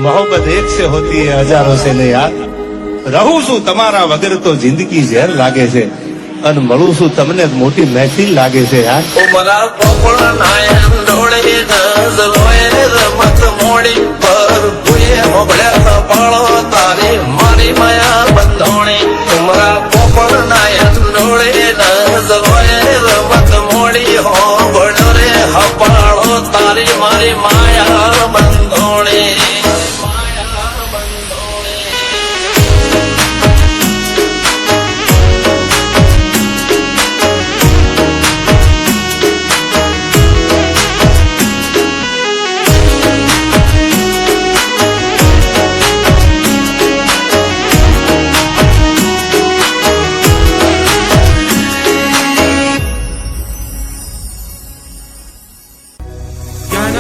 मोहब्बत एक से होती है हजारों से नहीं यार रहूं છું તમારા વગર તો જિંદગી ઝેર લાગે છે અને મળું છું તમને મોટી મહેફિલ લાગે છે યાર ઉમરા પોપડા નાયન ડોળે નજરોએ રમત મોડી પર ભૂએ મોગળ્યા પાળો તારી મારી માયા બંધોણી ઉમરા પોપડા નાયન ડોળે નજરોએ રમત મોડી હો બળો રે હપાળો તારી મારી માયા બંધોણી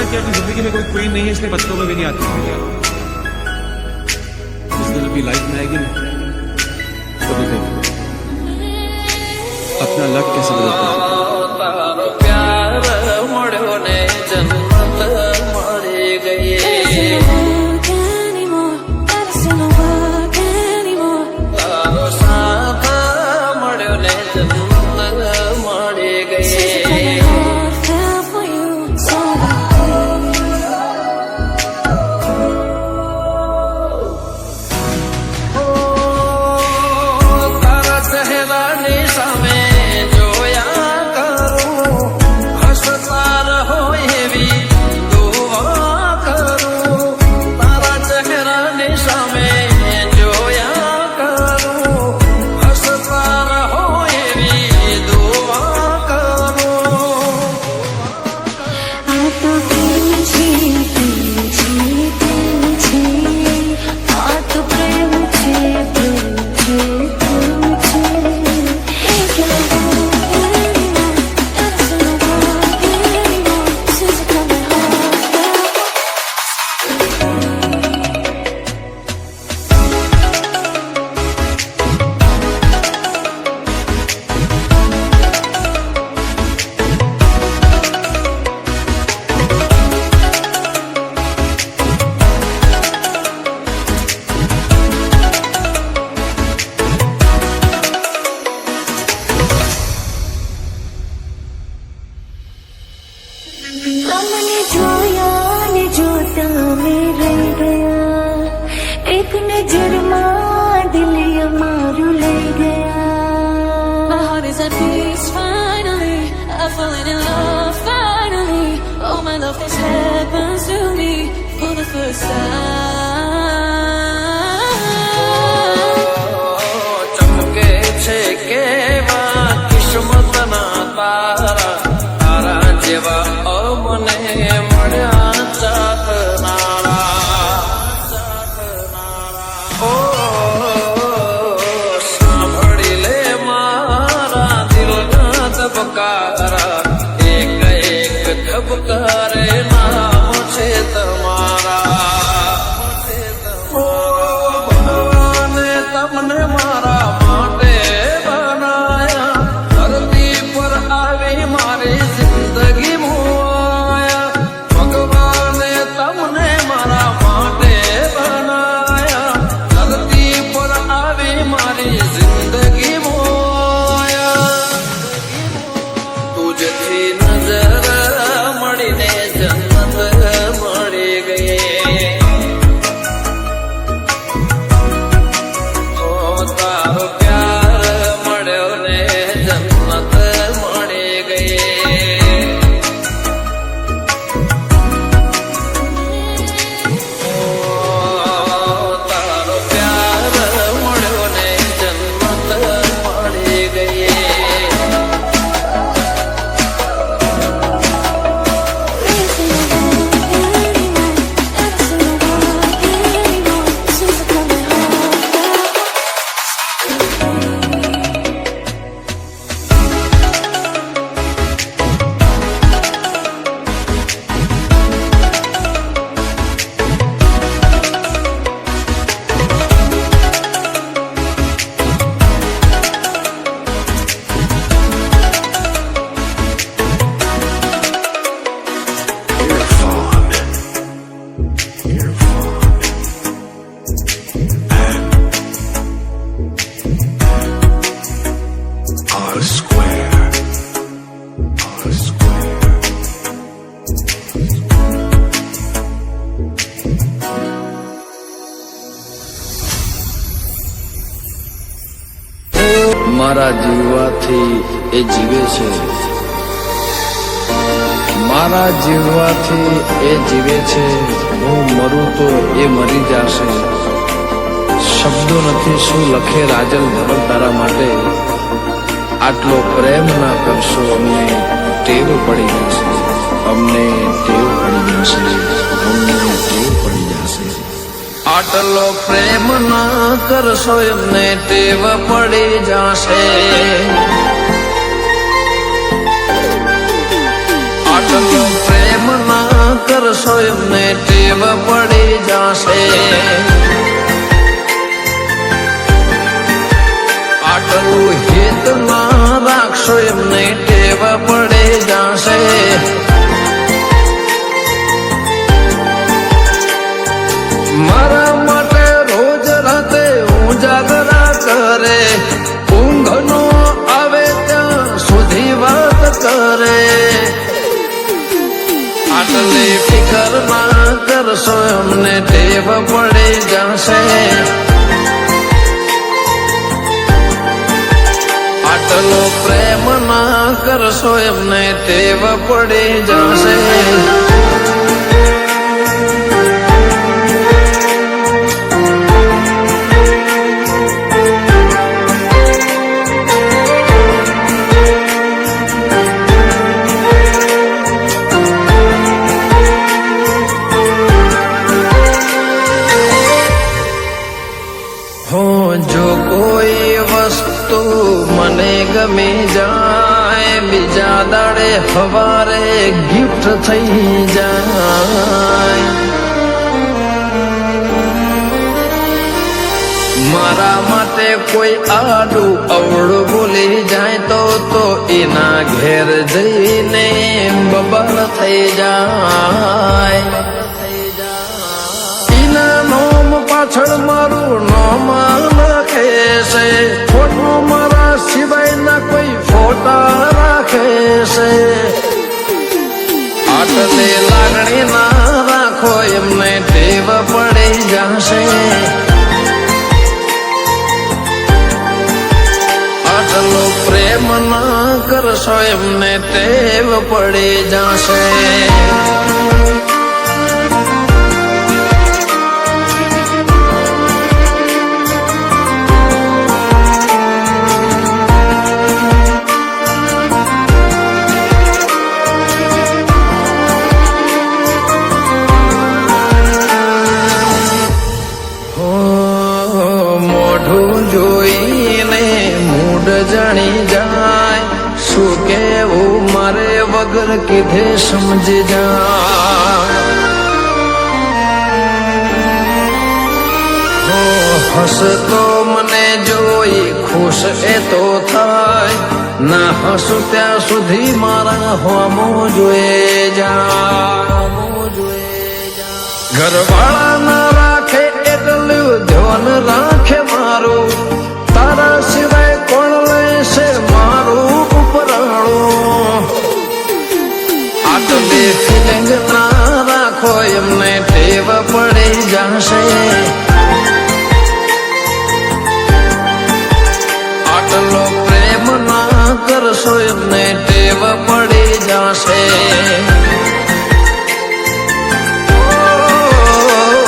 कि अपनी जिंदगी में कोई क्वीन नहीं है इसलिए बच्चों में भी नहीं आती जिस दिन अभी लाइफ में आएगी ना कभी कभी अपना लक कैसे बदलता है તારો પ્યાર મળ્યો ને જન્નત મળી ગઈ તારો સાથ મળ્યો ને જન્નત મળી ગઈ हमने जोया ने जोता में रह गया एक नजर में दिल मारू ले गया My heart is at peace finally I've fallen in love finally Oh my love this happens to me for the first time ચમકે છે કેવા કિસ્મતના તારા તારા જેવા મને મળ્યા ચાહનારા ઓ સાંભળી લે મારા દિલના ધબકારા એક એક ધબકારે નામ છે તમારા મારા જીવવાથી એ જીવે છે, મારા જીવવાથી એ જીવે છે. હું મરું તો એ મરી જશે. શબ્દો નથી શું લખે રાજલ ધવલ તારા માટે. આટલો પ્રેમ ના કરશો અમને ટેવ પડી જશે, અમને ટેવ પડી જશે, અમને ટેવ પડી જશે. આટલો પ્રેમ ના કરશો એમને ટેવ પડી જશે. આટલો પ્રેમ ના કરશો એમને ટેવ પડી જશે. આટલું હિત ના રાખશો એમને ટેવ પડી જશે. મારા માટે રોજ રાતે ઉજાગરા કરે, ઊંઘ નો આવે ત્યાં સુધી વાત કરે. આટલી ફિકર ના કરશો એમને ટેવ પડી જશે. આટલો પ્રેમ ના કરશો એમને ટેવ પડી જશે. જો કોઈ વસ્તુ મને ગમી જાય, બીજા દાડે હવારે ગિફ્ટ થઈ જાય. મારા માટે કોઈ આડું અવળું બોલી જાય તો એના ઘેર જઈને બબલ થઈ જાય. એના નોમ પાછળ મારું નોમ લખે છે, ફોટો મારા સિવાયના કોઈ ફોટા રાખે છે. આટલી લાગણી ના રાખો એમને ટેવ પડી જશે. આટલો પ્રેમ ના કરશો એમને ટેવ પડી જશે. જોઈને મૂડ જાણી જાય, શું કેવું મારે વગર કીધે સમજી જાય. હસતો મને જોઈ ખુશ એ તો થાય, ના હસું ત્યાં સુધી મારા હોમો જોઈ જાય. ઘરવાળા ના રાખે એટલું ધ્યાન રાખે મારું, તારા સિવાય કોણ લેશે મારું ઉપરાણું. આટલી ફિલિંગ ના રાખો એમને ટેવ પડી જશે. આટલો પ્રેમ ના કરશો એમને ટેવ પડી જશે.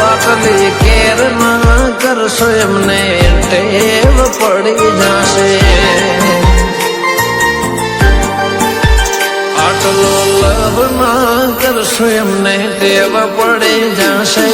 આટલી કેર ના કરશો એમને ટેવ પડી જશે. આટલો લવ ના કરશો એમને ટેવ પડી જશે.